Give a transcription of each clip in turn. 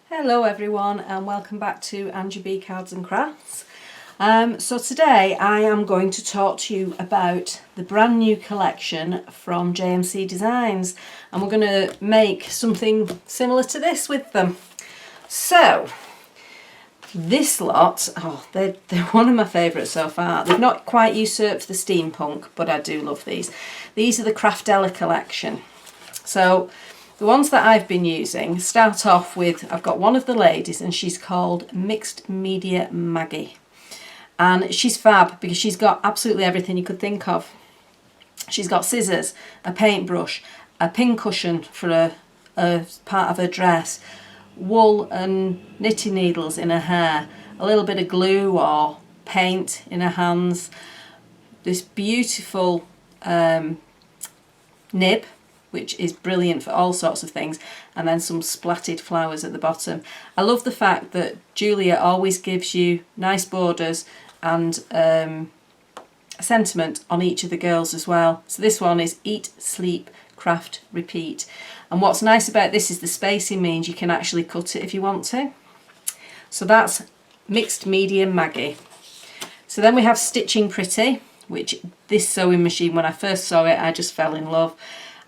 Hello everyone and welcome back to Angie B Cards and Crafts. So today I am going to talk to you about the brand new collection from JMC Designs, and we're going to make something similar to this with them. So this lot, they're one of my favourites so far. They've not quite usurped the steampunk, but I do love these. These are the Craftellas collection. So the ones that I've been using start off with, I've got one of the ladies and she's called Mixed Media Maggie. And she's fab because she's got absolutely everything you could think of. She's got scissors, a paintbrush, a pin cushion for a part of her dress, wool and knitting needles in her hair, a little bit of glue or paint in her hands, this beautiful nib, which is brilliant for all sorts of things, and then some splattered flowers at the bottom. I love the fact that Julia always gives you nice borders and a sentiment on each of the girls as well. So this one is Eat, Sleep, Craft, Repeat. And what's nice about this is the spacing means you can actually cut it if you want to. So that's Mixed Media Maggie. So then we have Stitching Pretty, which this sewing machine, when I first saw it, I just fell in love.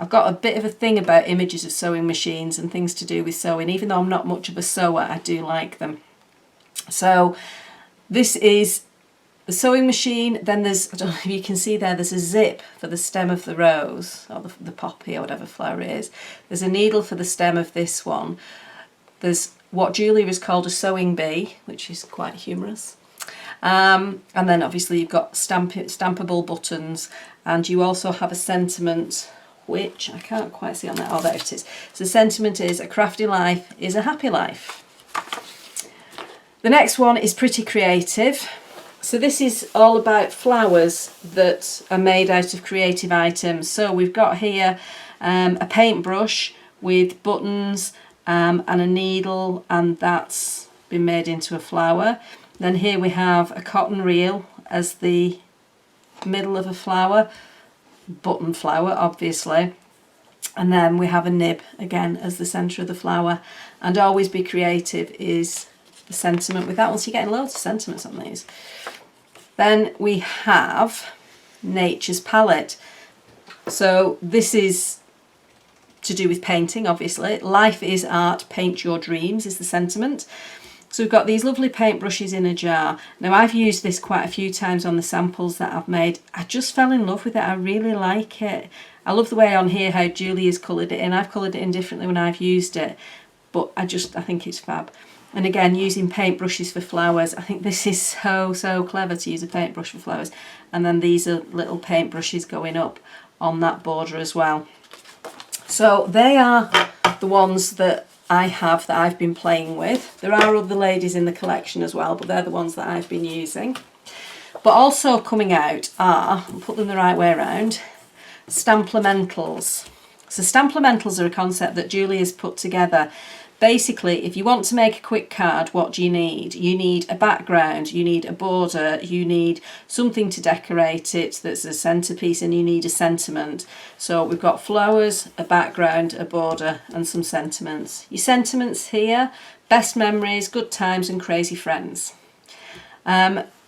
I've got a bit of a thing about images of sewing machines and things to do with sewing. Even though I'm not much of a sewer, I do like them. So this is the sewing machine. Then there's, I don't know if you can see there's a zip for the stem of the rose, or the poppy, or whatever flower it is. There's a needle for the stem of this one. There's what Julia has called a sewing bee, which is quite humorous. And then obviously you've got stampable buttons, and you also have a sentiment, which I can't quite see on that. Oh, there it is. So the sentiment is, a crafty life is a happy life. The next one is Pretty Creative. So this is all about flowers that are made out of creative items. So we've got here a paintbrush with buttons and a needle, and that's been made into a flower. Then here we have a cotton reel as the middle of a flower, button flower obviously, and then we have a nib again as the centre of the flower. And always be creative is the sentiment with that one, so you're getting loads of sentiments on these. Then we have Nature's Palette. So this is to do with painting, obviously. Life is art, paint your dreams is the sentiment. So we've got these lovely paintbrushes in a jar. Now I've used this quite a few times on the samples that I've made. I just fell in love with it. I really like it. I love the way on here how Julia's coloured it in. I've coloured it in differently when I've used it, but I think it's fab. And again, using paintbrushes for flowers. I think this is so clever to use a paintbrush for flowers. And then these are little paintbrushes going up on that border as well. So they are the ones that I have that I've been playing with. There are other ladies in the collection as well, but they're the ones that I've been using. But also coming out are, I'll put them the right way around, Stamplementals. So Stamplementals are a concept that Julia's put together. Basically, if you want to make a quick card, what do you need? You need a background, you need a border, you need something to decorate it that's a centrepiece, and you need a sentiment. So we've got flowers, a background, a border, and some sentiments. Your sentiments here: best memories, good times, and crazy friends.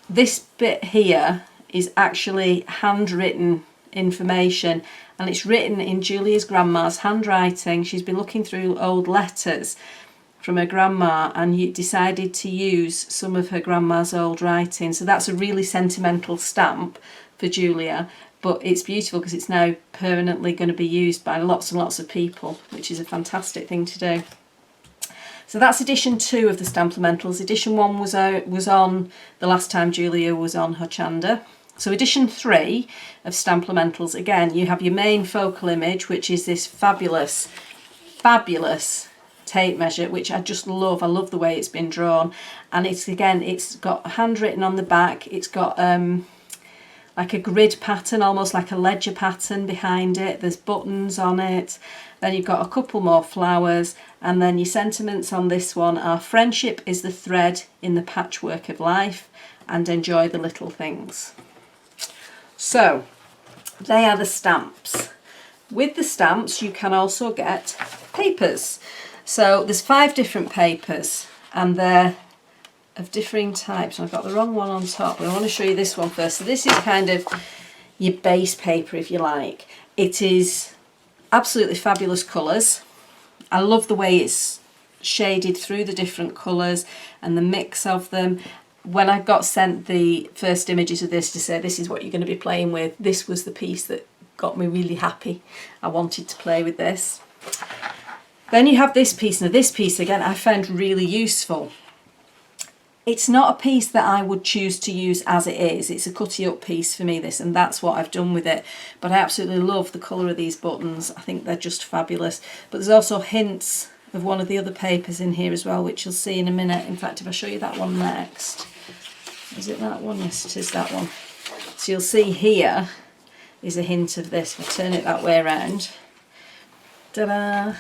This bit here is actually handwritten information, and it's written in Julia's grandma's handwriting. She's been looking through old letters from her grandma and decided to use some of her grandma's old writing. So that's a really sentimental stamp for Julia, but it's beautiful because it's now permanently going to be used by lots and lots of people, which is a fantastic thing to do. So that's edition 2 of the Stamplementals. Edition 1 was on the last time Julia was on Hochanda. So edition 3 of Stamplementals, again, you have your main focal image, which is this fabulous tape measure, which I just love. I love the way it's been drawn. And it's got handwritten on the back. It's got like a grid pattern, almost like a ledger pattern behind it. There's buttons on it. Then you've got a couple more flowers. And then your sentiments on this one are: friendship is the thread in the patchwork of life, and enjoy the little things. So they are the stamps. With the stamps you can also get papers. So there's 5 different papers and they're of differing types. I've got the wrong one on top, but I want to show you this one first. So this is kind of your base paper, if you like. It is absolutely fabulous colours. I love the way it's shaded through the different colours and the mix of them. When I got sent the first images of this to say this is what you're going to be playing with, this was the piece that got me really happy. I wanted to play with this. Then you have this piece. Now this piece again I found really useful. It's not a piece that I would choose to use as it is. It's a cutty up piece for me, this, and that's what I've done with it. But I absolutely love the colour of these buttons. I think they're just fabulous. But there's also hints of one of the other papers in here as well, which you'll see in a minute. In fact, if I show you that one next. Is it that one? Yes, it is that one. So you'll see here is a hint of this. If I turn it that way around. Ta-da!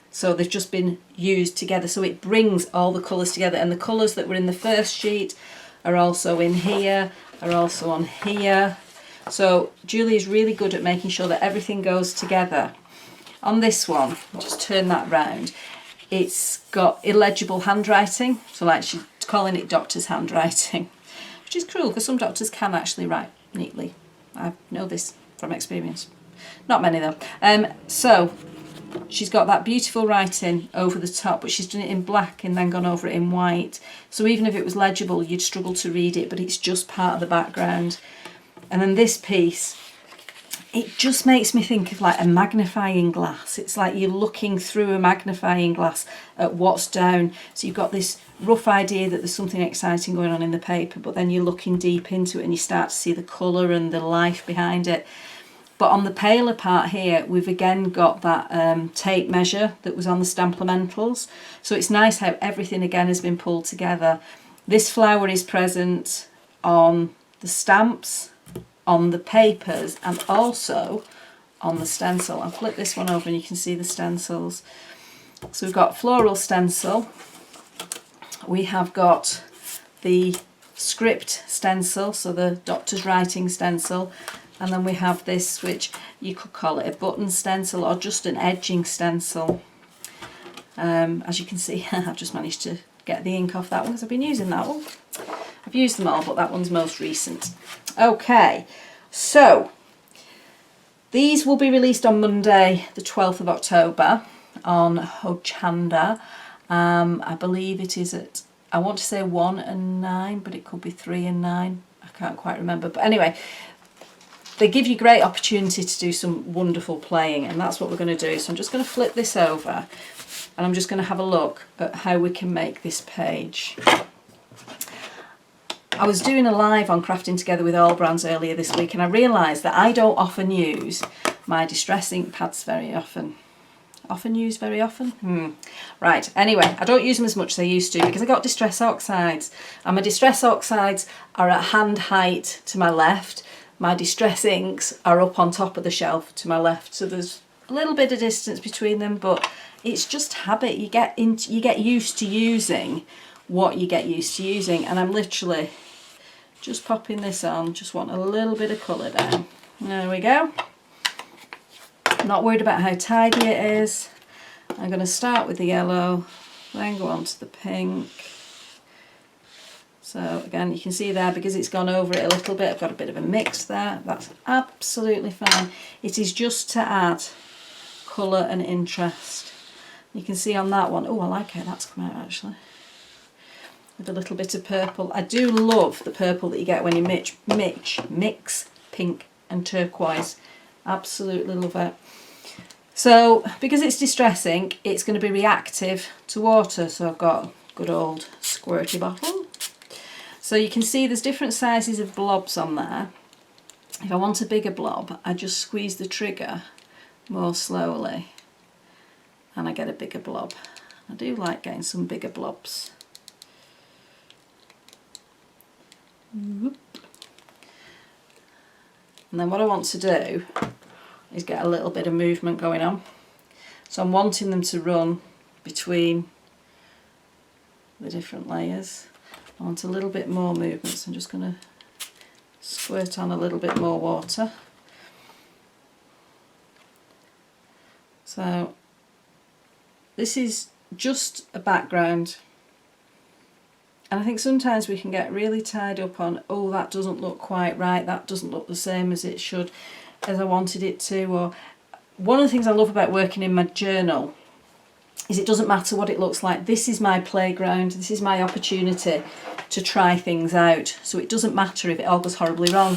So they've just been used together. So it brings all the colours together. And the colours that were in the first sheet are also in here, are also on here. So Julie is really good at making sure that everything goes together. On this one, I'll just turn that round. It's got illegible handwriting. So like she's calling it doctor's handwriting, which is cruel because some doctors can actually write neatly. I know this from experience. Not many though. So she's got that beautiful writing over the top, but she's done it in black and then gone over it in white. So even if it was legible, you'd struggle to read it, but it's just part of the background. And then this piece, it just makes me think of like a magnifying glass. It's like you're looking through a magnifying glass at what's down. So you've got this rough idea that there's something exciting going on in the paper, but then you're looking deep into it and you start to see the colour and the life behind it. But on the paler part here, we've again got that tape measure that was on the Stamplementals. So it's nice how everything again has been pulled together. This flower is present on the stamps, on the papers, and also on the stencil. I'll flip this one over and you can see the stencils. So we've got floral stencil. We have got the script stencil, so the doctor's writing stencil. And then we have this, which you could call it a button stencil or just an edging stencil. As you can see, I've just managed to get the ink off that one because I've been using that one. I've used them all, but that one's most recent. Okay, so these will be released on Monday, the 12th of October on Hochanda. I believe it is at, I want to say 1 and 9, but it could be 3 and 9. I can't quite remember. But anyway, they give you great opportunity to do some wonderful playing, and that's what we're going to do. So I'm just going to flip this over and I'm just going to have a look at how we can make this page. I was doing a live on Crafting Together with All Brands earlier this week, and I realised that I don't often use my distress ink pads very often. Very often? Right, anyway, I don't use them as much as I used to because I got distress oxides, and my distress oxides are at hand height to my left. My distress inks are up on top of the shelf to my left, so there's a little bit of distance between them, but it's just habit. You get used to using what you get used to using, and I'm literally just popping this on. Just want a little bit of colour down. There we go. Not worried about how tidy it is. I'm going to start with the yellow, then go on to the pink. So again, you can see there, because it's gone over it a little bit, I've got a bit of a mix there. That's absolutely fine. It is just to add colour and interest. You can see on that one, oh, I like how that's come out actually, with a little bit of purple. I do love the purple that you get when you mix pink and turquoise. Absolutely love it. So because it's distress ink, it's going to be reactive to water. So I've got a good old squirty bottle. So you can see there's different sizes of blobs on there. If I want a bigger blob, I just squeeze the trigger more slowly and I get a bigger blob. I do like getting some bigger blobs. Whoop. And then what I want to do is get a little bit of movement going on. So I'm wanting them to run between the different layers. I want a little bit more movement, so I'm just going to squirt on a little bit more water. So this is just a background. And I think sometimes we can get really tied up on, oh, that doesn't look quite right, that doesn't look the same as it should, as I wanted it to. Or one of the things I love about working in my journal is it doesn't matter what it looks like. This is my playground, this is my opportunity to try things out. So it doesn't matter if it all goes horribly wrong.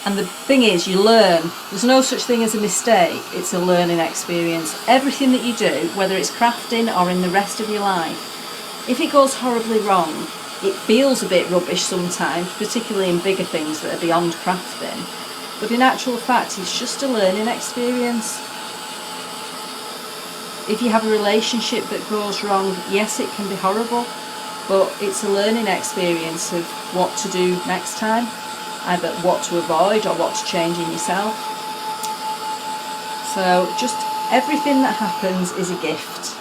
And the thing is, you learn. There's no such thing as a mistake, it's a learning experience. Everything that you do, whether it's crafting or in the rest of your life, if it goes horribly wrong, it feels a bit rubbish sometimes, particularly in bigger things that are beyond crafting. But in actual fact, it's just a learning experience. If you have a relationship that goes wrong, yes, it can be horrible, but it's a learning experience of what to do next time, either what to avoid or what to change in yourself. So just everything that happens is a gift.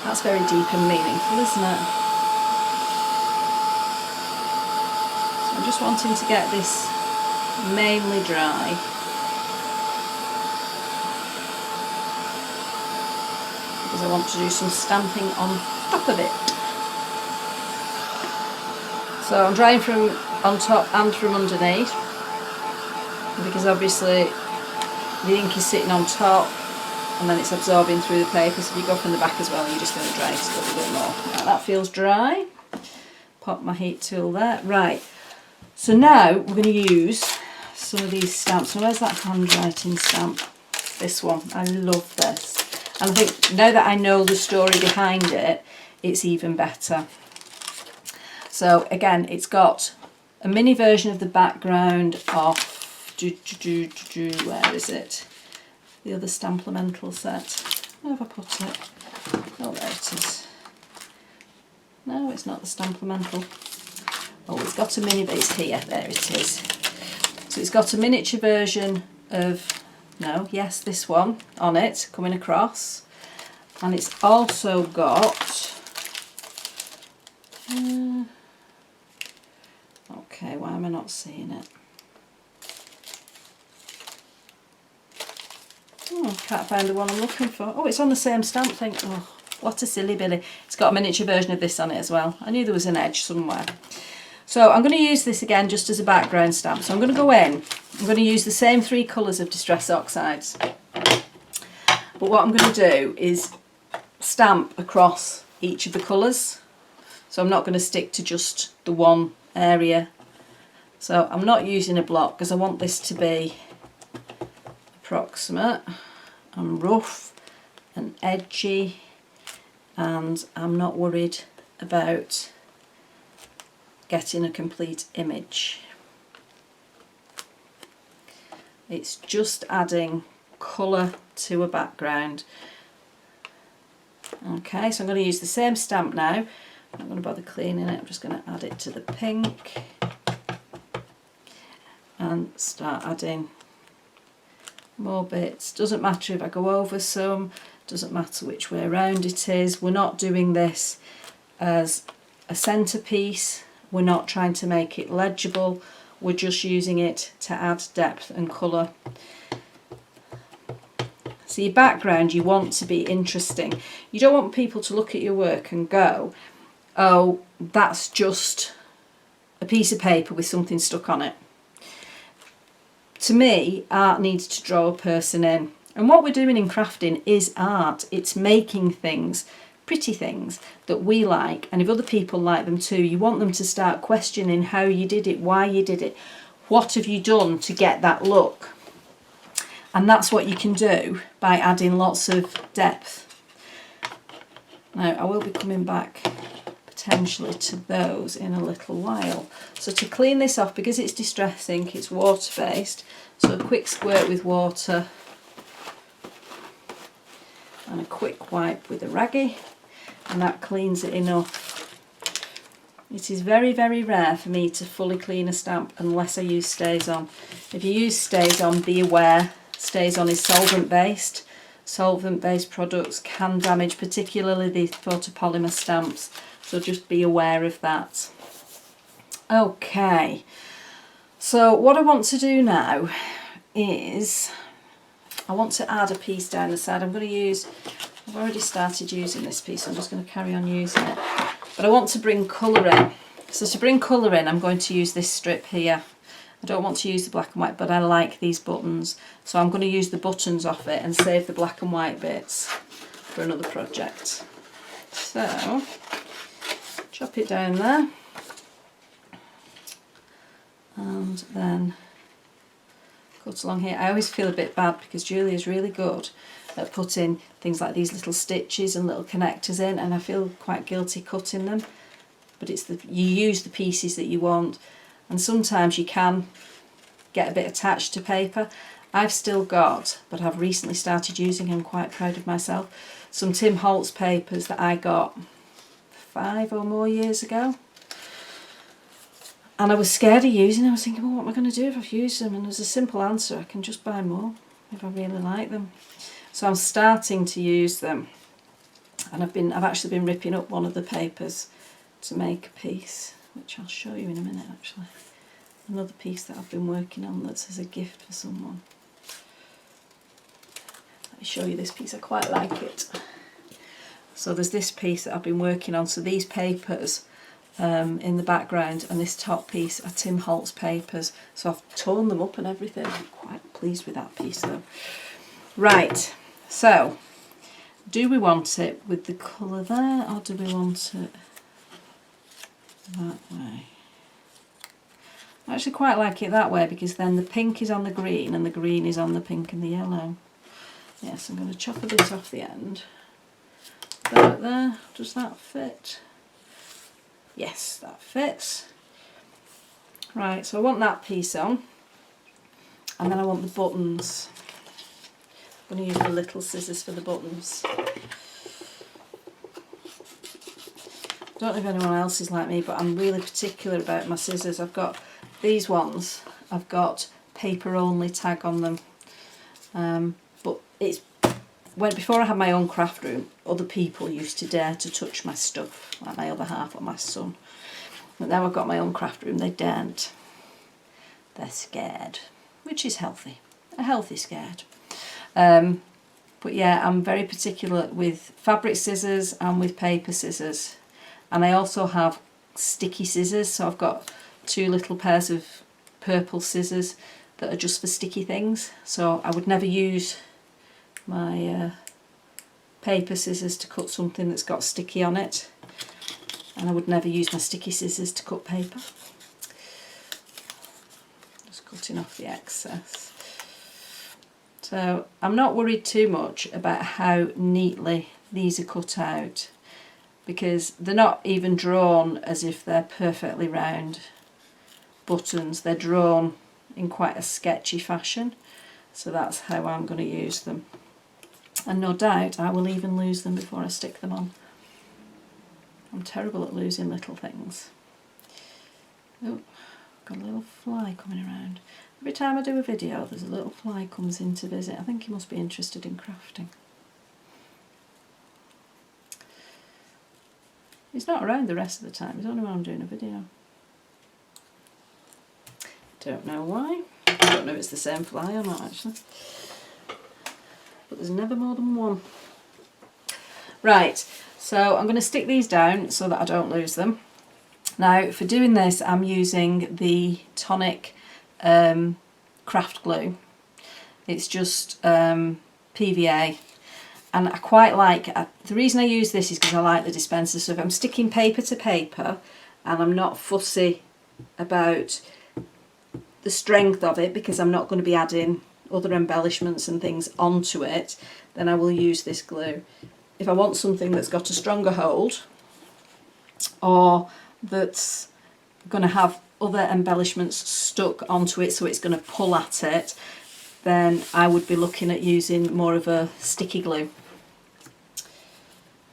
That's very deep and meaningful, isn't it? So I'm just wanting to get this mainly dry. Because I want to do some stamping on top of it. So I'm drying from on top and from underneath, because obviously the ink is sitting on top and then it's absorbing through the paper, so if you go from the back as well, you're just going to dry it a little bit more. Right, that feels dry. Pop my heat tool there. Right, so now we're going to use some of these stamps. Now where's that handwriting stamp? This one. I love this. And I think now that I know the story behind it, it's even better. So again, it's got a mini version of the background of, where is it? The other Stamplemental set. Where have I put it? Oh, there it is. No, it's not the Stamplemental. Oh, it's got a mini, it's here, there it is. So it's got a miniature version of, no, yes, this one on it, coming across. And it's also got, okay, why am I not seeing it? Oh, can't find the one I'm looking for. Oh, it's on the same stamp thing. Oh, what a silly billy. It's got a miniature version of this on it as well. I knew there was an edge somewhere. So I'm going to use this again just as a background stamp. So I'm going to go in. I'm going to use the same 3 colours of Distress Oxides. But what I'm going to do is stamp across each of the colours. So I'm not going to stick to just the one area. So I'm not using a block because I want this to be approximate and rough and edgy, and I'm not worried about getting a complete image. It's just adding colour to a background. Okay, so I'm going to use the same stamp now. I'm not going to bother cleaning it, I'm just going to add it to the pink and start adding more bits. Doesn't matter if I go over some, doesn't matter which way around it is. We're not doing this as a centerpiece, we're not trying to make it legible, we're just using it to add depth and colour. So your background, you want to be interesting. You don't want people to look at your work and go, oh, that's just a piece of paper with something stuck on it. To me, art needs to draw a person in. And what we're doing in crafting is art. It's making things, pretty things, that we like. And if other people like them too, you want them to start questioning how you did it, why you did it, what have you done to get that look. And that's what you can do by adding lots of depth. Now, I will be coming back potentially to those in a little while. So to clean this off, because it's Distress ink, it's water based, so a quick squirt with water and a quick wipe with a raggy, and that cleans it enough. It is very, very rare for me to fully clean a stamp unless I use Stays-On. If you use Stays-On, be aware, Stays-On is solvent based. Solvent based products can damage particularly these photopolymer stamps, so just be aware of that. Okay, so what I want to do now is I want to add a piece down the side. I'm going to use I've already started using this piece, so I'm just going to carry on using it. But I want to bring colour in. So to bring colour in, I'm going to use this strip here. I don't want to use the black and white, but I like these buttons. So I'm going to use the buttons off it and save the black and white bits for another project. So, chop it down there. And then cut along here. I always feel a bit bad because Julia's really good at putting things like these little stitches and little connectors in, and I feel quite guilty cutting them. But it's you use the pieces that you want, and sometimes you can get a bit attached to paper. I've still got, but I've recently started using, I'm quite proud of myself, some Tim Holtz papers that I got 5 or more years ago. And I was scared of using them. I was thinking, well, what am I going to do if I've used them? And there's a simple answer. I can just buy more if I really like them. So I'm starting to use them. And I've actually been ripping up one of the papers to make a piece, which I'll show you in a minute actually. Another piece that I've been working on that's as a gift for someone. Let me show you this piece, I quite like it. So there's this piece that I've been working on. So these papers in the background and this top piece are Tim Holtz papers. So I've torn them up and everything. I'm quite pleased with that piece though. Right, so do we want it with the colour there, or do we want it that way? I actually quite like it that way because then the pink is on the green and the green is on the pink and the yellow. Yes, I'm going to chop a bit off the end. About there, does that fit? Yes, that fits. Right, so I want that piece on, and then I want the buttons. I'm going to use the little scissors for the buttons. Don't know if anyone else is like me, but I'm really particular about my scissors. I've got these ones, I've got paper only tag on them, but it's before I had my own craft room, other people used to dare to touch my stuff, like my other half or my son. But now I've got my own craft room, they daren't. They're scared, which is healthy, a healthy scared. But yeah, I'm very particular with fabric scissors and with paper scissors. And I also have sticky scissors, so I've got 2 little pairs of purple scissors that are just for sticky things. So I would never use my paper scissors to cut something that's got sticky on it, and I would never use my sticky scissors to cut paper. Just cutting off the excess. So I'm not worried too much about how neatly these are cut out, because they're not even drawn as if they're perfectly round buttons. They're drawn in quite a sketchy fashion, so that's how I'm going to use them. And no doubt I will even lose them before I stick them on. I'm terrible at losing little things. Oh, got a little fly coming around. Every time I do a video there's a little fly comes in to visit. I think he must be interested in crafting. He's not around the rest of the time, he's only when I'm doing a video. Don't know why. I don't know if it's the same fly or not actually. But there's never more than one. Right, so I'm going to stick these down so that I don't lose them. Now for doing this I'm using the Tonic craft glue. It's just PVA, and I quite like, the reason I use this is because I like the dispenser. So if I'm sticking paper to paper and I'm not fussy about the strength of it because I'm not going to be adding other embellishments and things onto it, then I will use this glue. If I want something that's got a stronger hold, or that's going to have other embellishments stuck onto it so it's going to pull at it, then I would be looking at using more of a sticky glue,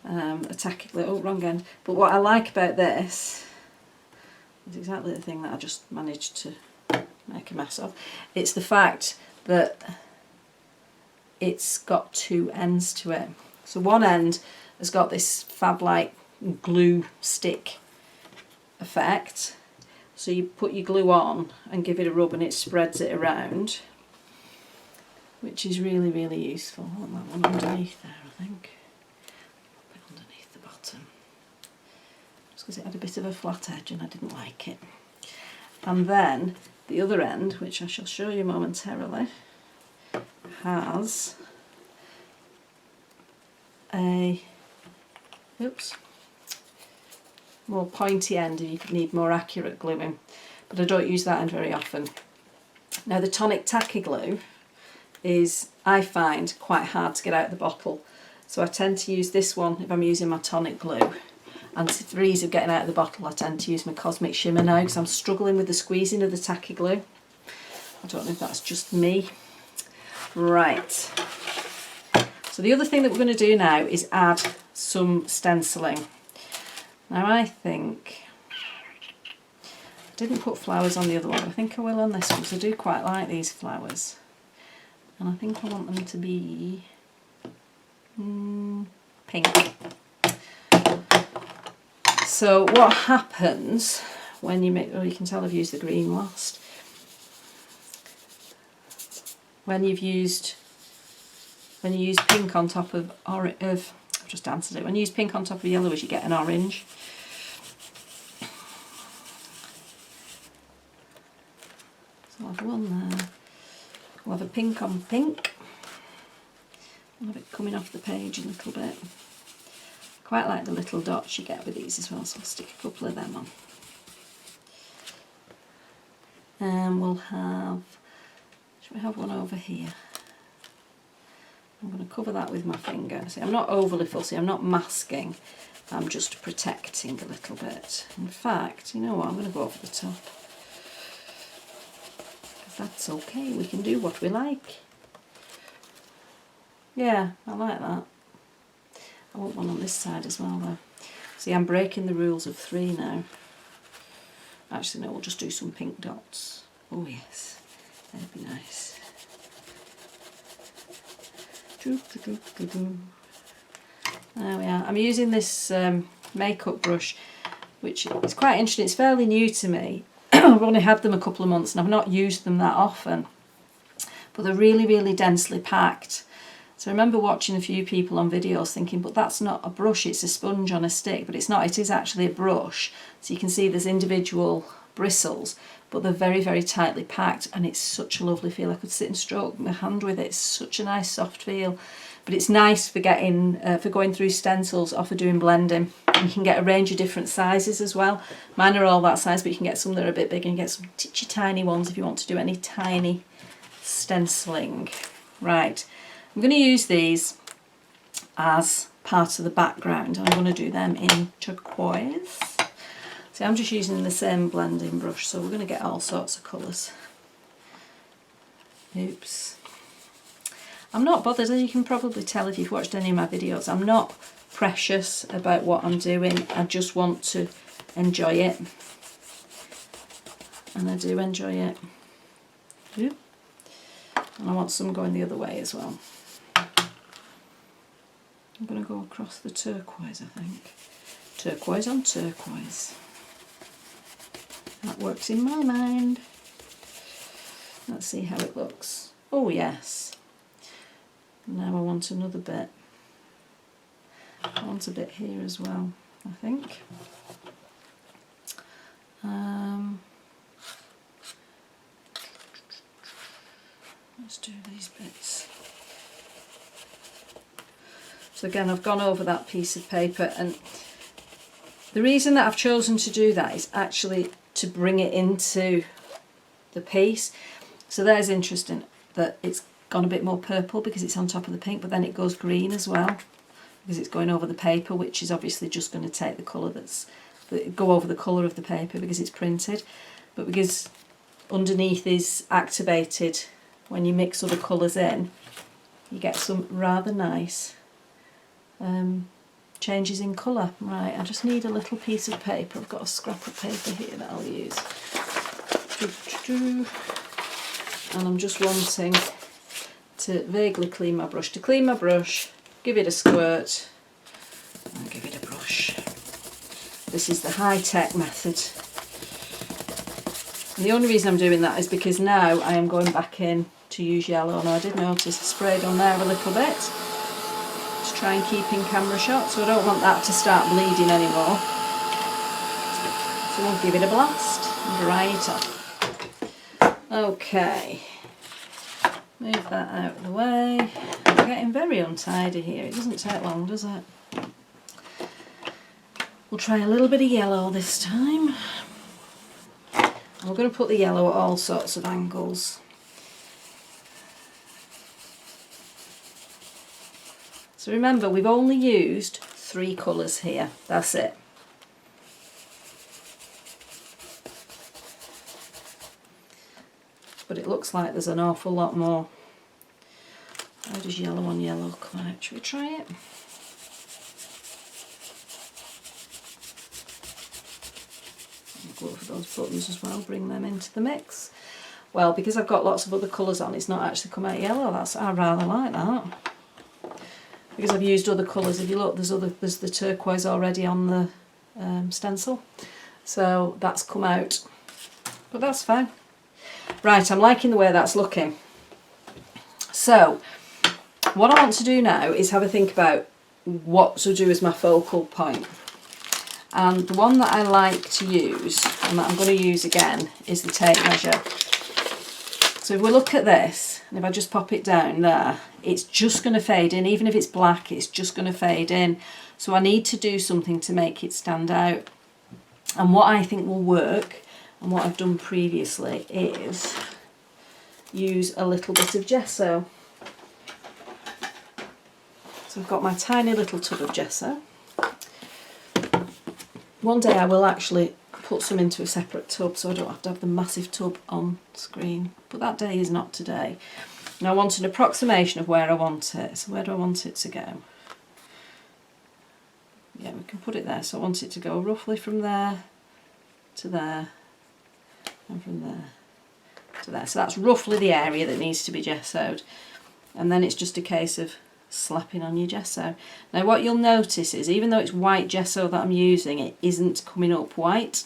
a tacky glue. Oh, wrong end. But what I like about this is exactly the thing that I just managed to make a mess of. It's the fact that it's got 2 ends to it. So one end has got this fab-like glue stick effect. So you put your glue on and give it a rub and it spreads it around, which is really, really useful. I want that one underneath there, I think. bit of a flat edge and I didn't like it. And then the other end, which I shall show you momentarily, has a more pointy end and you could need more accurate gluing, but I don't use that end very often. Now the tonic tacky glue is, I find, quite hard to get out of the bottle, so I tend to use this one if I'm using my tonic glue, and for ease of getting out of the bottle I tend to use my Cosmic Shimmer now because I'm struggling with the squeezing of the tacky glue. I don't know if that's just me. Right, so the other thing that we're going to do now is add some stenciling. Now I think, I didn't put flowers on the other one, but I think I will on this one because I do quite like these flowers. And I think I want them to be pink. So what happens when you make, oh, you can tell I've used the green last. When you use pink on top of I've just answered it. When you use pink on top of yellow, you get an orange. So I'll have one there. We'll have a pink on pink. I'll have it coming off the page a little bit. Quite like the little dots you get with these as well, so I'll stick a couple of them on. And we'll have, should we have one over here? I'm going to cover that with my finger. See, I'm not overly fussy, I'm not masking, I'm just protecting a little bit. In fact, you know what, I'm going to go over the top. That's okay, we can do what we like. Yeah, I like that. I want one on this side as well though. See, I'm breaking the rules of 3 now. Actually no, we'll just do some pink dots. Oh yes, that'd be nice. There we are. I'm using this makeup brush, which is quite interesting. It's fairly new to me. I've only had them a couple of months and I've not used them that often, but they're really, really densely packed. So I remember watching a few people on videos thinking, but that's not a brush, it's a sponge on a stick, but it's not, it is actually a brush. So you can see there's individual bristles, but they're very, very tightly packed and it's such a lovely feel. I could sit and stroke my hand with it, it's such a nice soft feel. But it's nice for getting, for going through stencils or for doing blending. You can get a range of different sizes as well. Mine are all that size, but you can get some that are a bit bigger and get some titchy tiny ones if you want to do any tiny stenciling. Right, I'm going to use these as part of the background. I'm going to do them in turquoise. See, I'm just using the same blending brush, so we're going to get all sorts of colours. Oops. I'm not bothered, as you can probably tell if you've watched any of my videos, I'm not precious about what I'm doing, I just want to enjoy it. And I do enjoy it. Ooh. And I want some going the other way as well. I'm going to go across the turquoise, I think. Turquoise on turquoise. That works in my mind. Let's see how it looks. Oh yes. Now I want another bit. I want a bit here as well, I think. Let's do these bits. So again, I've gone over that piece of paper, and the reason that I've chosen to do that is actually to bring it into the piece. So there's interesting that it's gone a bit more purple because it's on top of the pink, but then it goes green as well because it's going over the paper, which is obviously just going to take the colour go over the colour of the paper because it's printed, but because underneath is activated, when you mix other colours in you get some rather nice changes in colour. Right, I just need a little piece of paper. I've got a scrap of paper here that I'll use, and I'm just wanting to vaguely clean my brush. To clean my brush, give it a squirt and give it a brush. This is the high-tech method. And the only reason I'm doing that is because now I am going back in to use yellow. Now I did notice I sprayed on there a little bit to try and keep in camera shot, so I don't want that to start bleeding anymore. So we'll give it a blast and dry it off. Okay, move that out of the way. I'm getting very untidy here. It doesn't take long, does it? We'll try a little bit of yellow this time. And we're going to put the yellow at all sorts of angles. So remember, we've only used 3 colours here. That's it. But it looks like there's an awful lot more. How does yellow on yellow come out? Should we try it? I'll go for those buttons as well, bring them into the mix. Well, because I've got lots of other colours on, it's not actually come out yellow. I rather like that. Because I've used other colours. If you look, there's the turquoise already on the stencil. So that's come out. But that's fine. Right, I'm liking the way that's looking. So, what I want to do now is have a think about what to do as my focal point. And the one that I like to use, and that I'm going to use again, is the tape measure. So if we look at this, and if I just pop it down there, it's just going to fade in. Even if it's black, it's just going to fade in. So I need to do something to make it stand out. And what I think will work, and what I've done previously, is use a little bit of gesso. So I've got my tiny little tub of gesso. One day I will actually put some into a separate tub so I don't have to have the massive tub on screen. But that day is not today. And I want an approximation of where I want it. So where do I want it to go? Yeah, we can put it there. So I want it to go roughly from there to there, and from there to there. So that's roughly the area that needs to be gessoed. And then it's just a case of slapping on your gesso. Now what you'll notice is, even though it's white gesso that I'm using, it isn't coming up white.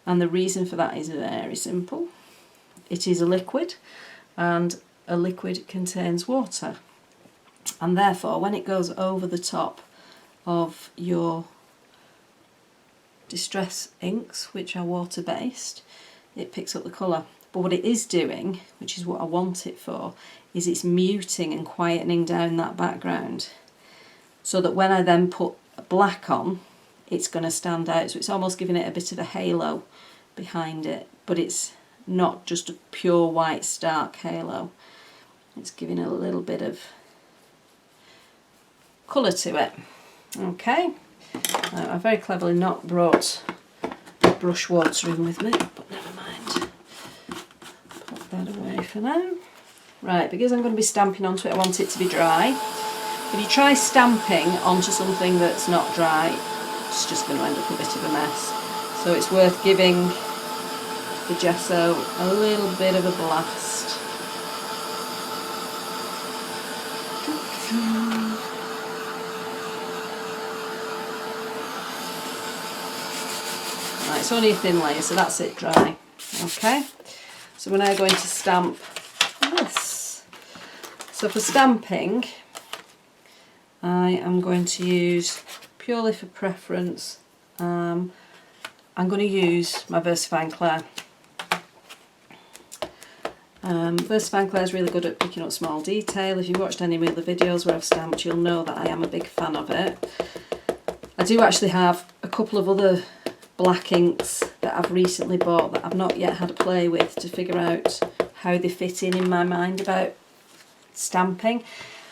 And the reason for that is very simple. It is a liquid, and a liquid contains water. And therefore, when it goes over the top of your distress inks, which are water-based, it picks up the colour. But what it is doing, which is what I want it for, is it's muting and quietening down that background, so that when I then put black on, it's going to stand out. So it's almost giving it a bit of a halo behind it, but it's not just a pure white stark halo. It's giving it a little bit of colour to it. Okay, I've very cleverly not brought brush water in with me, but never mind. Put that away for now. Right, because I'm going to be stamping onto it, I want it to be dry. If you try stamping onto something that's not dry, it's just going to end up a bit of a mess. So it's worth giving the gesso a little bit of a blast. Right, it's only a thin layer, so that's it dry. Okay, so we're now going to stamp this. So for stamping, I am going to use, purely for preference, I'm going to use my VersaFine Clair. VersaFine Clair is really good at picking up small detail. If you've watched any of my other videos where I've stamped, you'll know that I am a big fan of it. I do actually have a couple of other black inks that I've recently bought that I've not yet had a play with to figure out how they fit in my mind about stamping.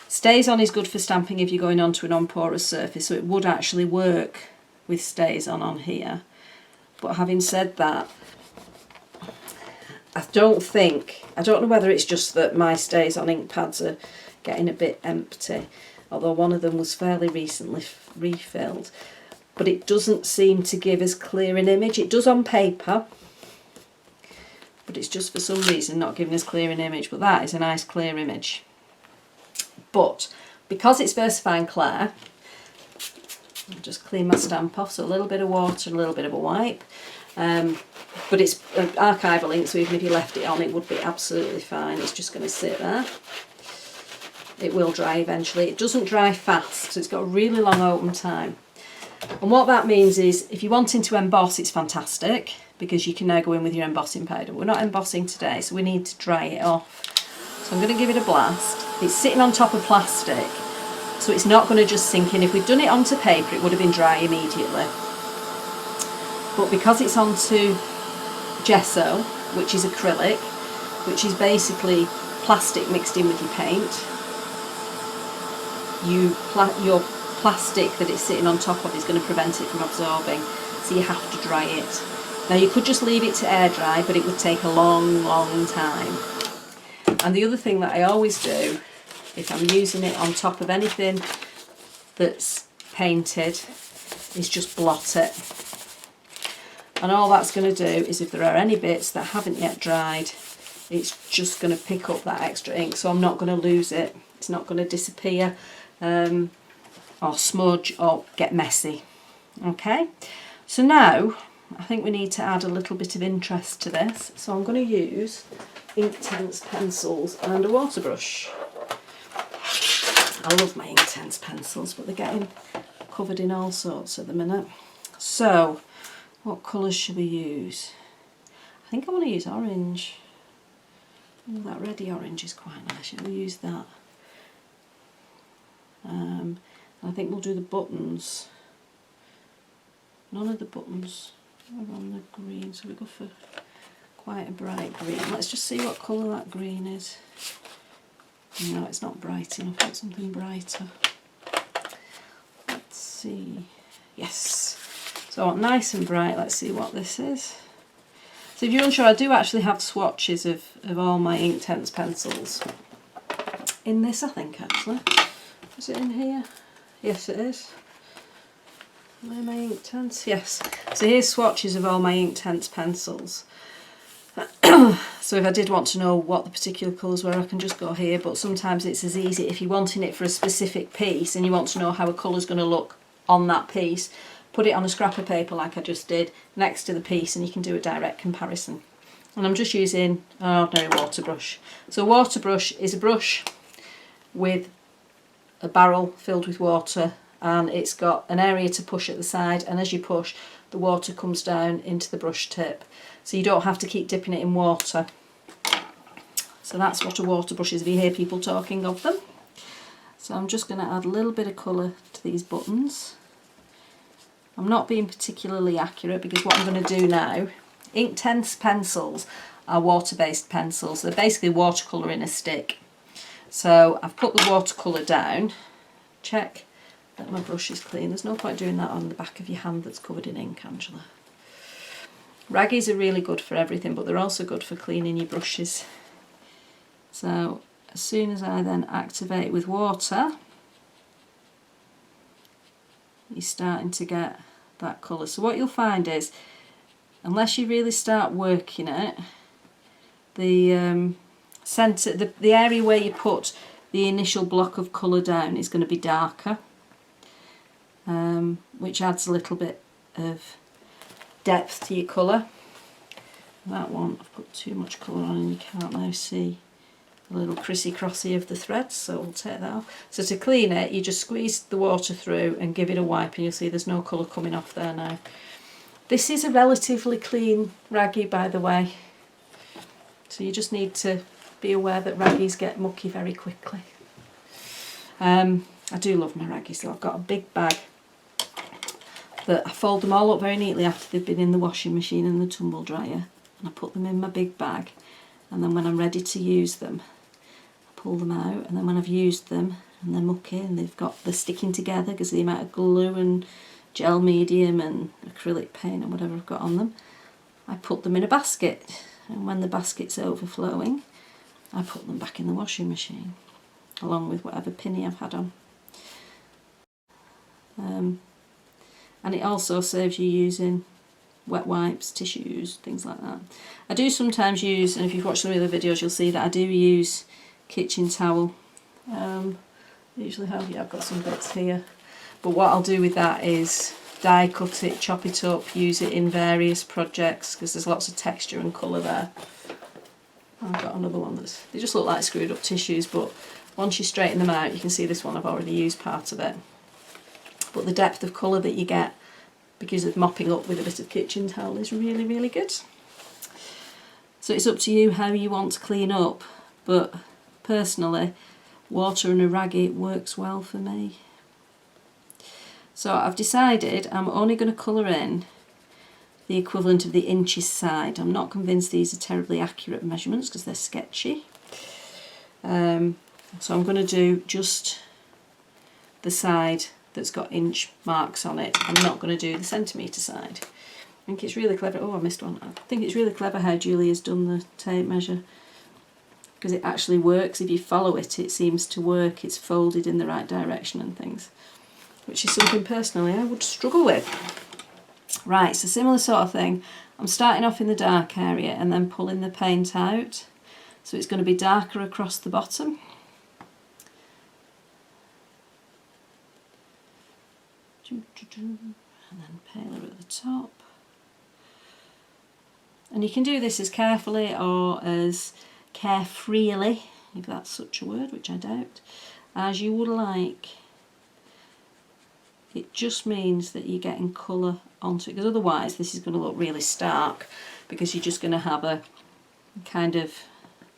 Stays on is good for stamping if you're going onto a non-porous surface, so it would actually work with stays on here. But having said that, I don't know whether it's just that my stays on ink pads are getting a bit empty, although one of them was fairly recently refilled. But it doesn't seem to give as clear an image. It does on paper, but it's just for some reason not giving as clear an image. But that is a nice clear image. But because it's VersaFine Clair, I'll just clean my stamp off, so a little bit of water and a little bit of a wipe. But it's an archival ink, so even if you left it on, it would be absolutely fine. It's just going to sit there. It will dry eventually. It doesn't dry fast, so it's got a really long open time. And what that means is if you're wanting to emboss, it's fantastic because you can now go in with your embossing powder. We're not embossing today, so we need to dry it off. So I'm going to give it a blast. It's sitting on top of plastic, so it's not going to just sink in. If we'd done it onto paper, it would have been dry immediately. But because it's onto gesso, which is acrylic, which is basically plastic mixed in with your paint, your plastic that it's sitting on top of is going to prevent it from absorbing, so you have to dry it. Now you could just leave it to air dry, but it would take a long, long time. And the other thing that I always do, if I'm using it on top of anything that's painted, is just blot it. And all that's going to do is if there are any bits that haven't yet dried, it's just going to pick up that extra ink, so I'm not going to lose it. It's not going to disappear or smudge or get messy. Okay, so now I think we need to add a little bit of interest to this, so I'm going to use Inktense pencils and a water brush. I love my Inktense pencils, but they're getting covered in all sorts at the minute. So what colours should we use? I think I want to use orange. Oh, that reddy orange is quite nice. Shall we use that? I think we'll do the buttons. None of the buttons are on the green, so we go for quite a bright green. Let's just see what colour that green is. No, it's not bright enough. I've got something brighter. Let's see. Yes. So nice and bright. Let's see what this is. So if you're unsure, I do actually have swatches of all my Inktense pencils in this, I think, actually. Is it in here? Yes, it is. Where are my Inktense? Yes. So here's swatches of all my Inktense pencils. So if I did want to know what the particular colours were, I can just go here, but sometimes it's as easy if you're wanting it for a specific piece and you want to know how a colour's going to look on that piece, put it on a scrap of paper like I just did next to the piece and you can do a direct comparison. And I'm just using an ordinary water brush. So a water brush is a brush with a barrel filled with water, and it's got an area to push at the side, and as you push the water comes down into the brush tip, so you don't have to keep dipping it in water. So that's what a water brush is if you hear people talking of them. So I'm just going to add a little bit of colour to these buttons. I'm not being particularly accurate because what I'm going to do now, Inktense pencils are water-based pencils. They're basically watercolour in a stick. So I've put the watercolour down. Check that my brush is clean. There's no point doing that on the back of your hand that's covered in ink, Angela. Raggies are really good for everything, but they're also good for cleaning your brushes. So as soon as I then activate with water, you're starting to get that colour. So what you'll find is, unless you really start working it, the centre, the area where you put the initial block of colour down is going to be darker, which adds a little bit of depth to your colour. That one, I've put too much colour on and you can't now see a little crissy-crossy of the threads, so we'll take that off. So to clean it, you just squeeze the water through and give it a wipe, and you'll see there's no colour coming off there now. This is a relatively clean raggy, by the way, so you just need to be aware that raggies get mucky very quickly. I do love my raggies, so I've got a big bag that I fold them all up very neatly after they've been in the washing machine and the tumble dryer, and I put them in my big bag, and then when I'm ready to use them, pull them out, and then when I've used them and they're mucky and they're sticking together because of the amount of glue and gel medium and acrylic paint and whatever I've got on them, I put them in a basket, and when the basket's overflowing I put them back in the washing machine along with whatever pinny I've had on. And it also saves you using wet wipes, tissues, things like that. I do sometimes use, and if you've watched some of the videos you'll see that I do use kitchen towel. I usually have, yeah, I've got some bits here, but what I'll do with that is die cut it, chop it up, use it in various projects because there's lots of texture and colour there. I've got another one they just look like screwed up tissues, but once you straighten them out you can see this one I've already used part of it. but the depth of colour that you get because of mopping up with a bit of kitchen towel is really, really good. So it's up to you how you want to clean up, but personally, water and a raggy works well for me. So I've decided I'm only going to colour in the equivalent of the inches side. I'm not convinced these are terribly accurate measurements because they're sketchy. So I'm going to do just the side that's got inch marks on it. I'm not going to do the centimetre side. I think it's really clever. Oh, I missed one. I think it's really clever how Julia's done the tape measure, because it actually works. If you follow it, it seems to work. It's folded in the right direction and things, which is something personally I would struggle with. Right, so similar sort of thing. I'm starting off in the dark area and then pulling the paint out. So it's going to be darker across the bottom. And then paler at the top. And you can do this as carefully or as carefreely, if that's such a word, which I doubt, as you would like. It just means that you're getting colour onto it, because otherwise this is going to look really stark, because you're just going to have a kind of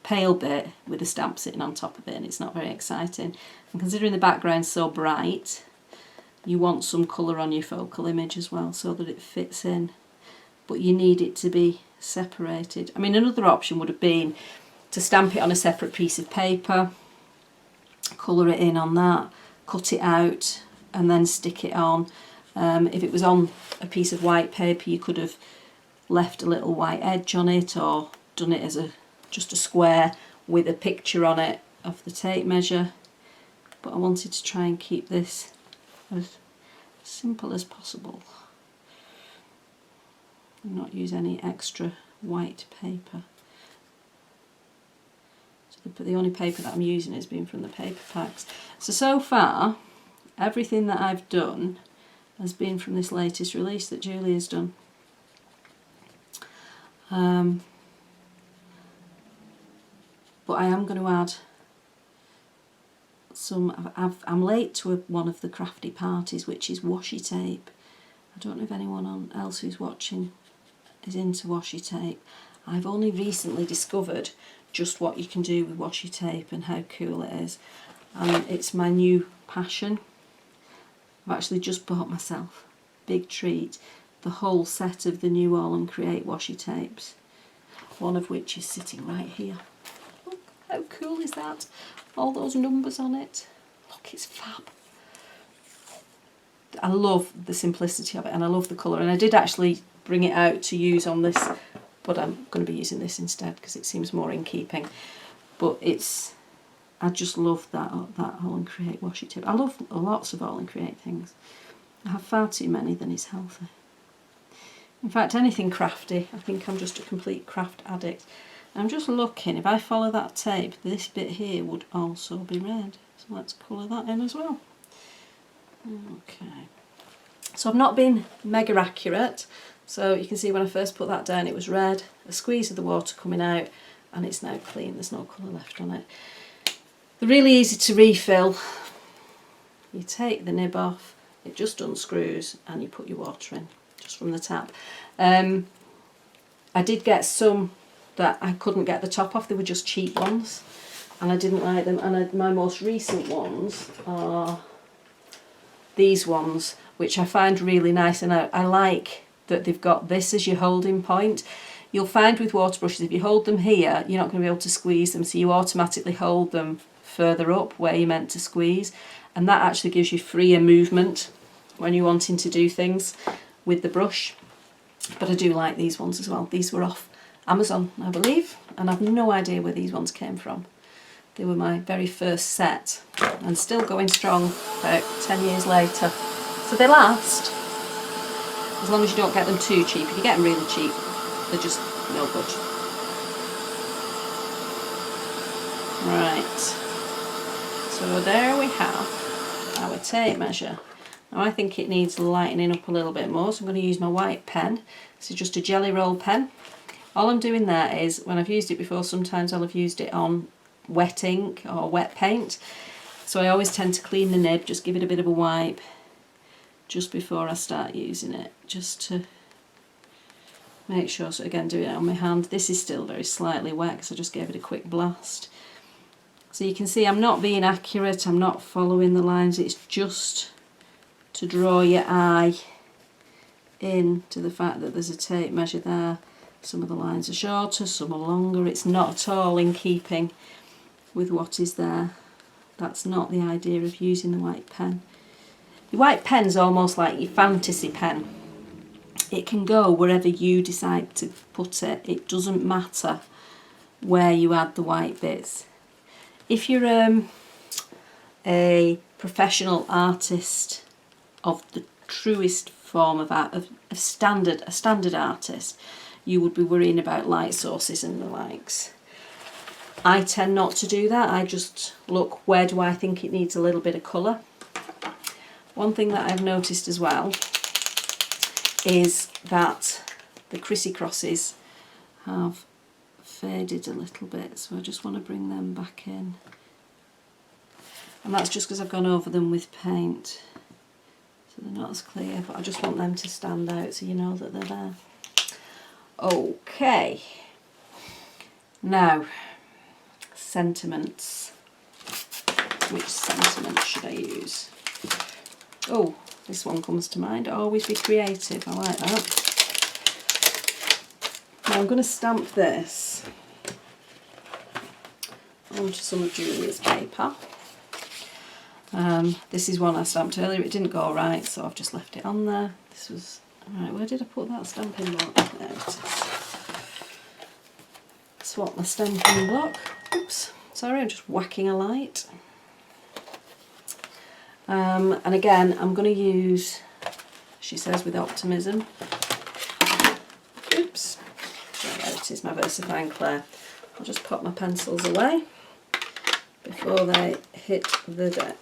pale bit with a stamp sitting on top of it, and it's not very exciting. And considering the background's so bright, you want some colour on your focal image as well so that it fits in, but you need it to be separated. I mean, another option would have been to stamp it on a separate piece of paper, colour it in on that, cut it out and then stick it on. If it was on a piece of white paper, you could have left a little white edge on it, or done it as just a square with a picture on it of the tape measure. But I wanted to try and keep this as simple as possible and not use any extra white paper. But the only paper that I'm using has been from the paper packs. So far, everything that I've done has been from this latest release that Julia's done. But I am going to add some. I'm late to one of the crafty parties, which is washi tape. I don't know if anyone else who's watching is into washi tape. I've only recently discovered just what you can do with washi tape and how cool it is, and it's my new passion. I've actually just bought myself, big treat, the whole set of the new All and Create washi tapes, one of which is sitting right here. Look, how cool is that? All those numbers on it. Look, it's fab. I love the simplicity of it, and I love the colour, and I did actually bring it out to use on this, but I'm going to be using this instead because it seems more in keeping. But I just love that All and Create washi tape. I love lots of All and Create things. I have far too many than is healthy. In fact, anything crafty, I think I'm just a complete craft addict. I'm just looking, if I follow that tape, this bit here would also be red. So let's colour that in as well. Okay. So I've not been mega accurate. So you can see when I first put that down it was red, a squeeze of the water coming out, and it's now clean, there's no colour left on it. They're really easy to refill. You take the nib off, it just unscrews, and you put your water in, just from the tap. I did get some that I couldn't get the top off, they were just cheap ones, and I didn't like them, and my most recent ones are these ones, which I find really nice, and I like that they've got this as your holding point. You'll find with water brushes, if you hold them here, you're not going to be able to squeeze them, so you automatically hold them further up where you're meant to squeeze, and that actually gives you freer movement when you're wanting to do things with the brush. But I do like these ones as well. These were off Amazon, I believe, and I've no idea where these ones came from. They were my very first set and still going strong about 10 years later. So they last, as long as you don't get them too cheap. If you get them really cheap, they're just no good. Right, so there we have our tape measure. Now I think it needs lightening up a little bit more, so I'm going to use my white pen. This is just a jelly roll pen. All I'm doing there is, when I've used it before, sometimes I'll have used it on wet ink or wet paint. So I always tend to clean the nib, just give it a bit of a wipe, just before I start using it, just to make sure. So again, do it on my hand. This is still very slightly wet because I just gave it a quick blast. So you can see I'm not being accurate, I'm not following the lines, it's just to draw your eye in to the fact that there's a tape measure there. Some of the lines are shorter, some are longer. It's not at all in keeping with what is there. That's not the idea of using the white pen. The white pen's almost like your fantasy pen. It can go wherever you decide to put it. It doesn't matter where you add the white bits. If you're a professional artist of the truest form of art, a standard artist, you would be worrying about light sources and the likes. I tend not to do that. I just look, where do I think it needs a little bit of colour? One thing that I've noticed as well is that the Chrissy crosses have faded a little bit, so I just want to bring them back in. And that's just because I've gone over them with paint, so they're not as clear, but I just want them to stand out so you know that they're there. Okay, now sentiments. Which sentiment should I use? Oh, this one comes to mind. Always be creative. I like that. Now I'm going to stamp this onto some of Julia's paper. This is one I stamped earlier. It didn't go right, so I've just left it on there. This was... Right, where did I put that stamping block? There it is. Swap my stamping block. Oops, sorry, I'm just whacking a light. And again, I'm going to use, she says, with optimism. Oops, there it is, my VersaFine Clay. I'll just pop my pencils away before they hit the deck.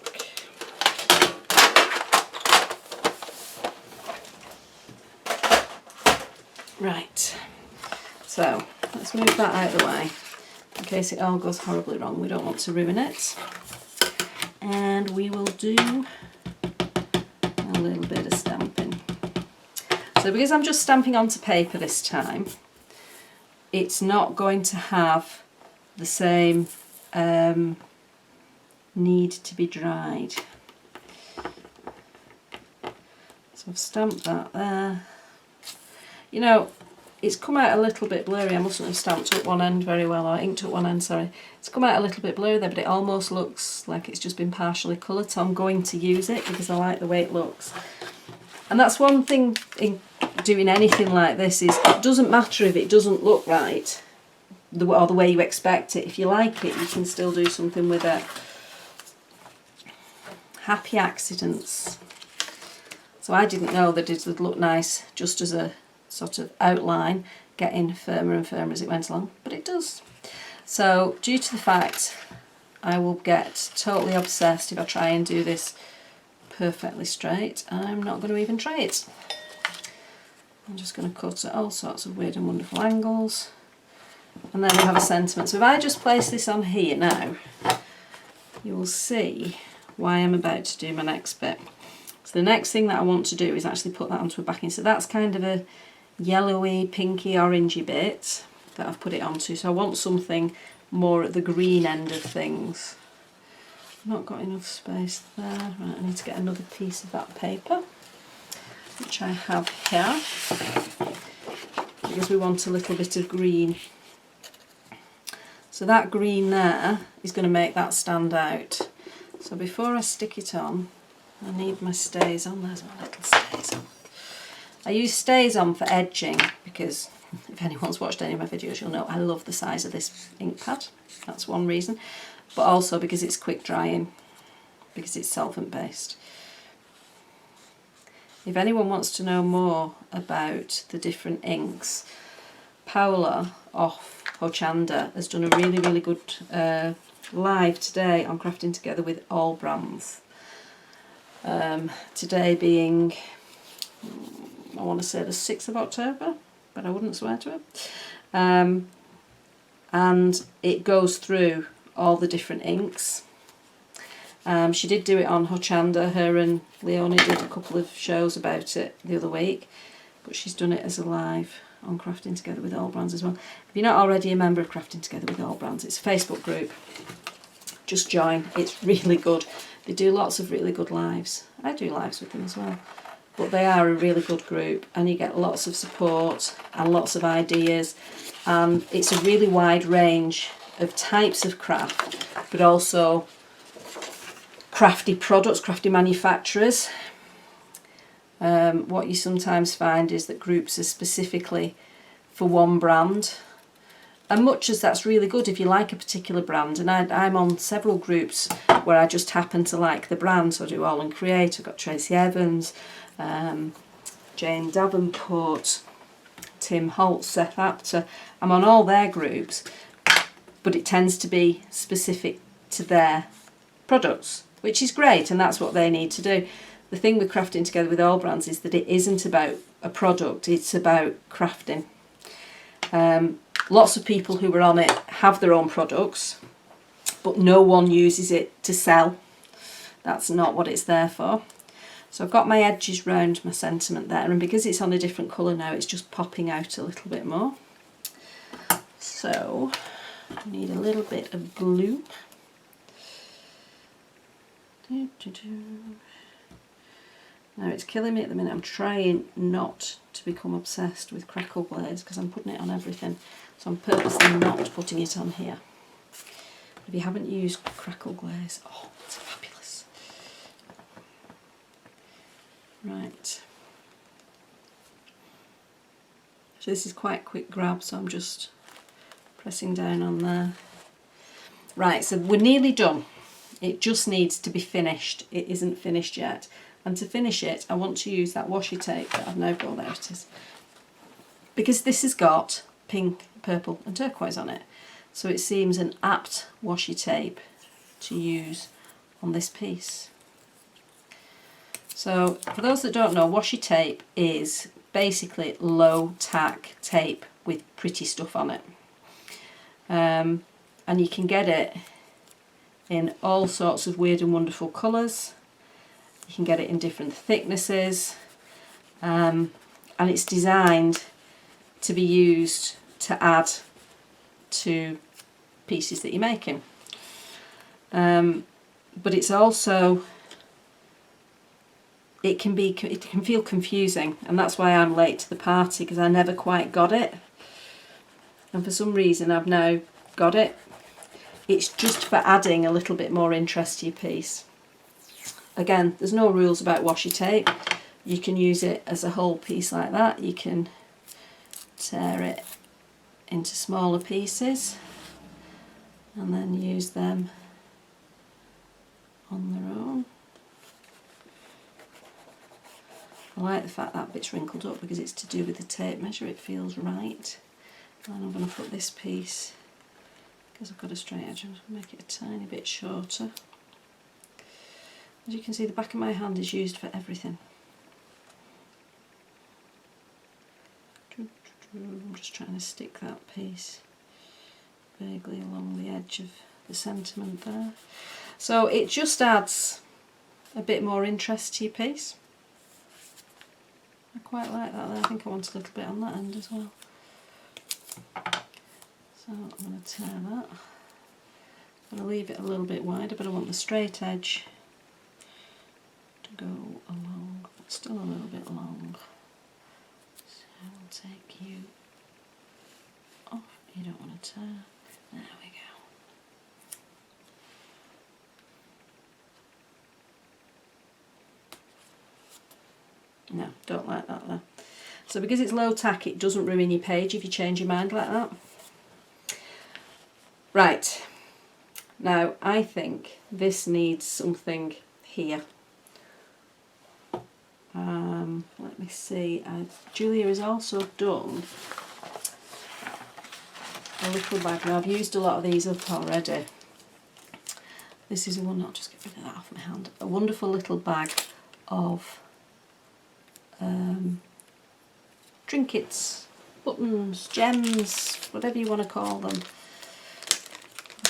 Right, so let's move that out of the way in case it all goes horribly wrong. We don't want to ruin it. And we will do a little bit of stamping. So because I'm just stamping onto paper this time, it's not going to have the same need to be dried. So I've stamped that there. You know, it's come out a little bit blurry. I mustn't have stamped up one end very well, or inked up one end, sorry. It's come out a little bit blurry there, but it almost looks like it's just been partially coloured, so I'm going to use it because I like the way it looks. And that's one thing in doing anything like this, is it doesn't matter if it doesn't look right, or the way you expect it. If you like it, you can still do something with it. Happy accidents. So I didn't know that it would look nice just as a sort of outline, getting firmer and firmer as it went along, but it does. So due to the fact I will get totally obsessed if I try and do this perfectly straight, I'm not going to even try it. I'm just going to cut at all sorts of weird and wonderful angles, and then we have a sentiment. So if I just place this on here now, you will see why I'm about to do my next bit. So the next thing that I want to do is actually put that onto a backing. So that's kind of a yellowy, pinky, orangey bit that I've put it onto. So I want something more at the green end of things. I've not got enough space there. Right, I need to get another piece of that paper, which I have here, because we want a little bit of green. So that green there is going to make that stand out. So before I stick it on, I need my stays on. There's my little stays on. I use stays on for edging because if anyone's watched any of my videos, you'll know I love the size of this ink pad. That's one reason. But also because it's quick drying, because it's solvent based. If anyone wants to know more about the different inks, Paola off Hochanda has done a really, really good live today on Crafting Together with all brands. Today being, I want to say the 6th of October, but I wouldn't swear to it. And it goes through all the different inks, She did do it on Hochanda. Her and Leonie did a couple of shows about it the other week, but she's done it as a live on Crafting Together with All Brands as well. If you're not already a member of Crafting Together with All Brands, it's a Facebook group. Just join. It's really good. They do lots of really good lives. I do lives with them as well. But they are a really good group, and you get lots of support and lots of ideas. And it's a really wide range of types of craft, but also crafty products, crafty manufacturers. What you sometimes find is that groups are specifically for one brand, and much as that's really good if you like a particular brand, and I'm on several groups where I just happen to like the brand, so I do All and Create. I've got Tracy Evans, Jane Davenport, Tim Holt, Seth Apter. I'm on all their groups, but it tends to be specific to their products, which is great, and that's what they need to do. The thing with Crafting Together with All Brands is that it isn't about a product, it's about crafting. Lots of people who are on it have their own products, but no one uses it to sell. That's not what it's there for. So I've got my edges round my sentiment there, and because it's on a different colour now, it's just popping out a little bit more. So I need a little bit of glue. Now it's killing me at the minute. I'm trying not to become obsessed with crackle glaze because I'm putting it on everything. So I'm purposely not putting it on here. If you haven't used crackle glaze, oh, it's fabulous. Right. So this is quite a quick grab, so I'm just pressing down on there. Right, so we're nearly done. It just needs to be finished. It isn't finished yet. And to finish it, I want to use that washi tape that I've now got. There it is. Because this has got pink, purple and turquoise on it. So it seems an apt washi tape to use on this piece. So for those that don't know, washi tape is basically low tack tape with pretty stuff on it. And you can get it in all sorts of weird and wonderful colours. You can get it in different thicknesses, and it's designed to be used to add to pieces that you're making. But it's also, it can feel confusing, and that's why I'm late to the party, because I never quite got it, and for some reason I've now got it. It's just for adding a little bit more interest to your piece. Again, there's no rules about washi tape. You can use it as a whole piece like that. You can tear it into smaller pieces and then use them on their own. I like the fact that bit's wrinkled up because it's to do with the tape measure. It feels right. And I'm going to put this piece, because I've got a straight edge, I'm going to make it a tiny bit shorter. As you can see, the back of my hand is used for everything. I'm just trying to stick that piece vaguely along the edge of the sentiment there. So it just adds a bit more interest to your piece. I quite like that there. I think I want a little bit on that end as well. So I'm going to tear that. I'm going to leave it a little bit wider, but I want the straight edge to go along, but still a little bit long. So I'll take you off. You don't want to tear. There we go. No, don't like that there. So because it's low tack, it doesn't ruin your page if you change your mind like that. Right, now I think this needs something here. Let me see, Julia has also done a little bag. Now I've used a lot of these up already. This is one, I'll just get rid of that off my hand. A wonderful little bag of trinkets, buttons, gems, whatever you want to call them.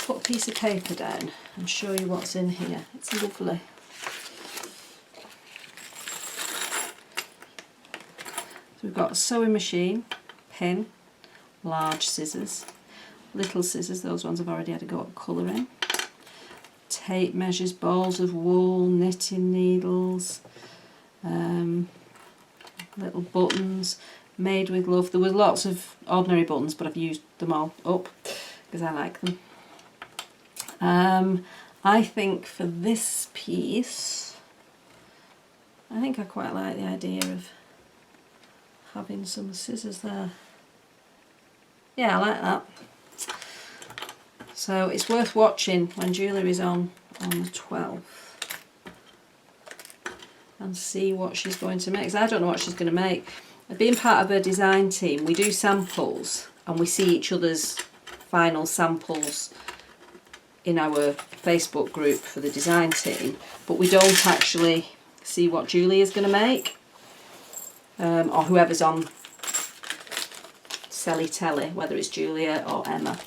put a piece of paper down and show you what's in here. It's lovely. So we've got a sewing machine, pin, large scissors, little scissors, those ones I've already had a go at colouring, tape measures, balls of wool, knitting needles, little buttons, made with love. There was lots of ordinary buttons, but I've used them all up because I like them. I think for this piece, I think I quite like the idea of having some scissors there. Yeah, I like that. So it's worth watching when Julia is on the 12th and see what she's going to make, because I don't know what she's going to make. Being part of her design team, we do samples and we see each other's final samples in our Facebook group for the design team, but we don't actually see what Julia's going to make, or whoever's on Selly Telly, whether it's Julia or Emma.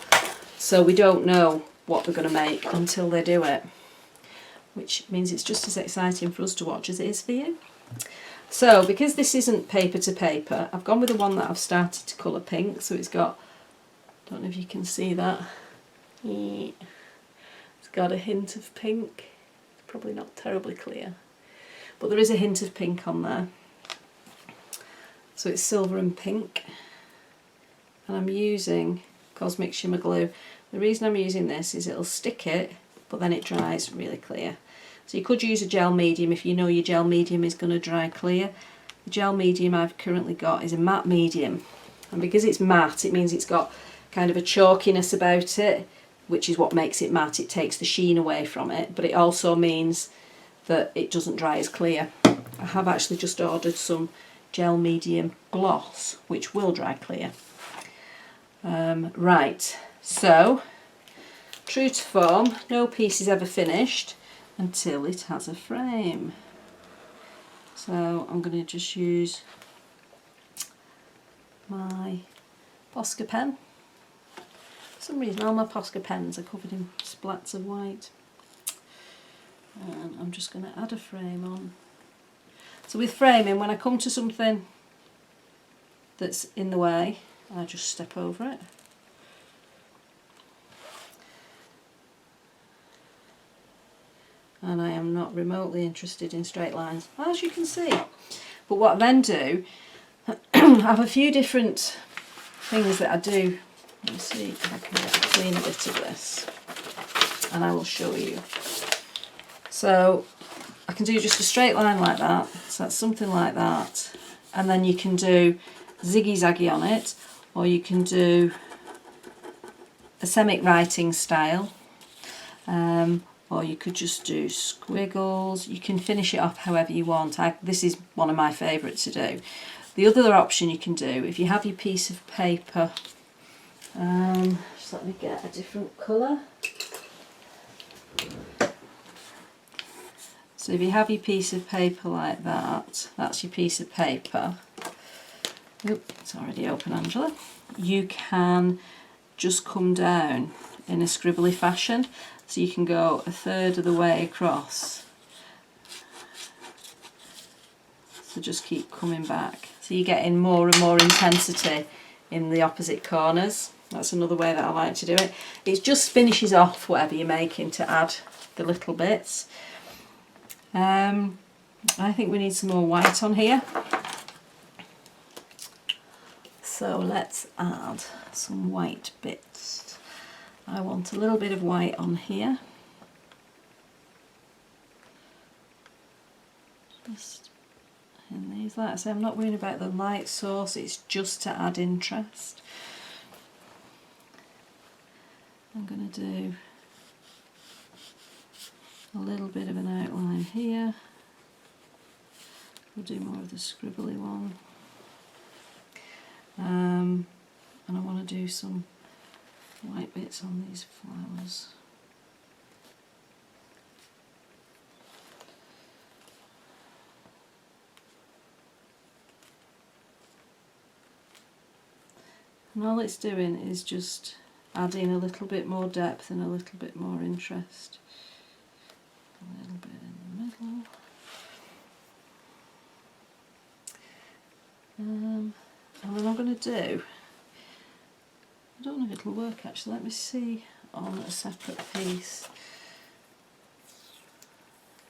So we don't know what they're going to make until they do it, which means it's just as exciting for us to watch as it is for you. So because this isn't paper to paper, I've gone with the one that I've started to colour pink. So it's got, I don't know if you can see that, it's got a hint of pink. It's probably not terribly clear, but there is a hint of pink on there. So it's silver and pink, and I'm using Cosmic Shimmer Glue. The reason I'm using this is it'll stick it, but then it dries really clear. So you could use a gel medium if you know your gel medium is going to dry clear. The gel medium I've currently got is a matte medium, and because it's matte it means it's got kind of a chalkiness about it, which is what makes it matte. It takes the sheen away from it, but it also means that it doesn't dry as clear. I have actually just ordered some gel medium gloss which will dry clear. Right, so true to form, no piece is ever finished until it has a frame. So I'm going to just use my Posca pen. For some reason all my Posca pens are covered in splats of white. And I'm just going to add a frame on. So with framing, when I come to something that's in the way, I just step over it. And I am not remotely interested in straight lines, as you can see. But what I then do, I have a few different things that I do. Let me see if I can get a clean bit of this, and I will show you. So I can do just a straight line like that, so that's something like that, and then you can do ziggy-zaggy on it, or you can do a semic writing style, or you could just do squiggles. You can finish it off however you want. This is one of my favourites to do. The other option you can do, if you have your piece of paper, just let me get a different colour. So if you have your piece of paper like that, that's your piece of paper. Oop, it's already open, Angela. You can just come down in a scribbly fashion. So you can go a third of the way across. So just keep coming back. So you're getting more and more intensity in the opposite corners. That's another way that I like to do it. It just finishes off whatever you're making to add the little bits. I think we need some more white on here. So let's add some white bits. I want a little bit of white on here. Just in these, like I say, I'm not worrying about the light source, it's just to add interest. I'm going to do a little bit of an outline here. We'll do more of the scribbly one. And I want to do some white bits on these flowers. And all it's doing is just adding a little bit more depth and a little bit more interest. A little bit in the middle. And then I'm going to do, I don't know if it'll work actually, let me see on a separate piece.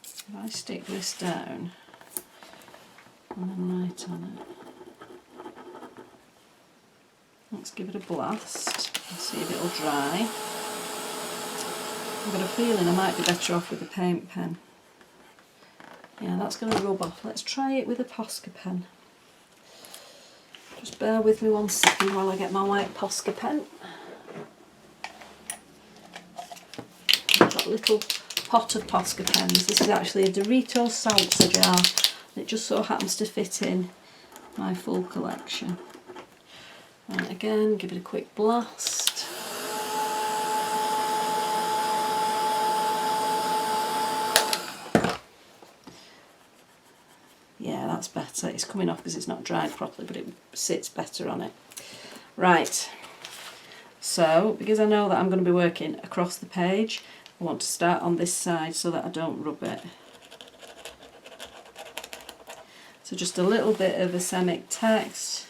If I stick this down and then write on it. Let's give it a blast and see if it'll dry. I've got a feeling I might be better off with a paint pen. Yeah, that's going to rub off. Let's try it with a Posca pen. Just bear with me one second while I get my white Posca pen. I've got a little pot of Posca pens. This is actually a Doritos salsa jar. It just so happens to fit in my full collection. And again, give it a quick blast. Yeah, that's better. It's coming off because it's not dried properly, but it sits better on it. Right, so because I know that I'm going to be working across the page, I want to start on this side so that I don't rub it. So just a little bit of Semic text.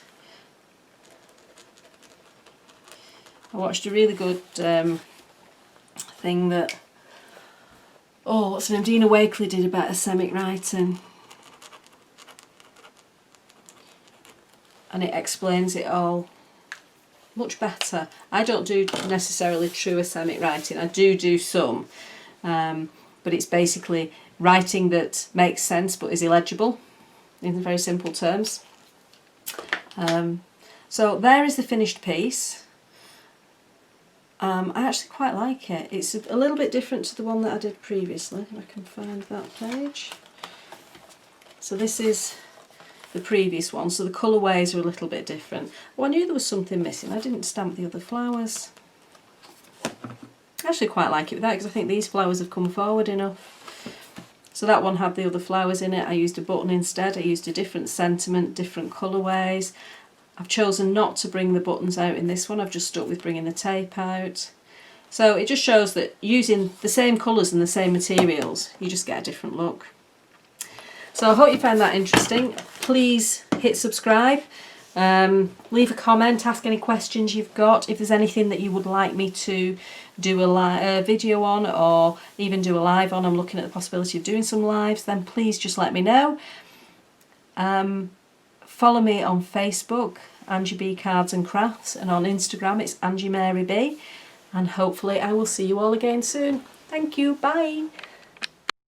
I watched a really good thing that, oh, what's her name, Dina Wakley did about Semic writing. And it explains it all much better. I don't do necessarily true Semic writing, I do some, but it's basically writing that makes sense but is illegible in very simple terms. So there is the finished piece. I actually quite like it. It's a little bit different to the one that I did previously, if I can find that page. So this is the previous one, so the colourways are a little bit different. Oh, I knew there was something missing. I didn't stamp the other flowers. I actually quite like it with that because I think these flowers have come forward enough. So that one had the other flowers in it. I used a button instead. I used a different sentiment, different colourways. I've chosen not to bring the buttons out in this one. I've just stuck with bringing the tape out. So it just shows that using the same colours and the same materials, you just get a different look. So I hope you found that interesting. Please hit subscribe, leave a comment, ask any questions you've got. If there's anything that you would like me to do a video on or even do a live on, I'm looking at the possibility of doing some lives, then please just let me know. Follow me on Facebook, Angie B Cards and Crafts, and on Instagram it's Angie Mary B. And hopefully I will see you all again soon. Thank you, bye.